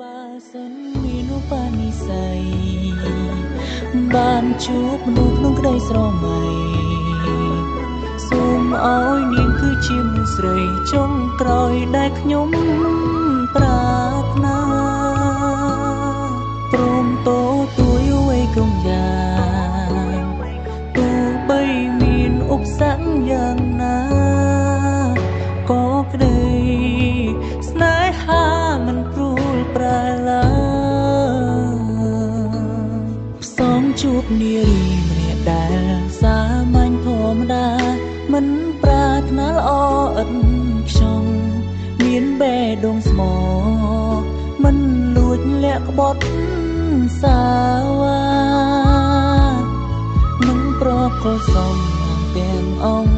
បើសិនមានឧបនិស្ស័យបានជួបមនុស្សក្នុងក្តីស្រមៃសូមឲ្យនាងគឺជាមនុស្សស្រីចុងក្រោយដែលខ្ញុំប្រាថ្នាព្រមតទួយអ្វីគ្រប់យ៉ាងទោះបីមានឧបសគ្គយ៉ាងណាក៏ក្តីស្នេហាមិនព្រួលប្រែឡើយផ្សំជួបនារីម្នាក់ដែលសាមញ្ញធម្មតាមិនប្រាថ្នាល្អឥតខ្ចង់មានបេះដូងស្មោមិនលួចលាក់ក្បត់សាវានឹងប្រកល់សំទាំងអង្គ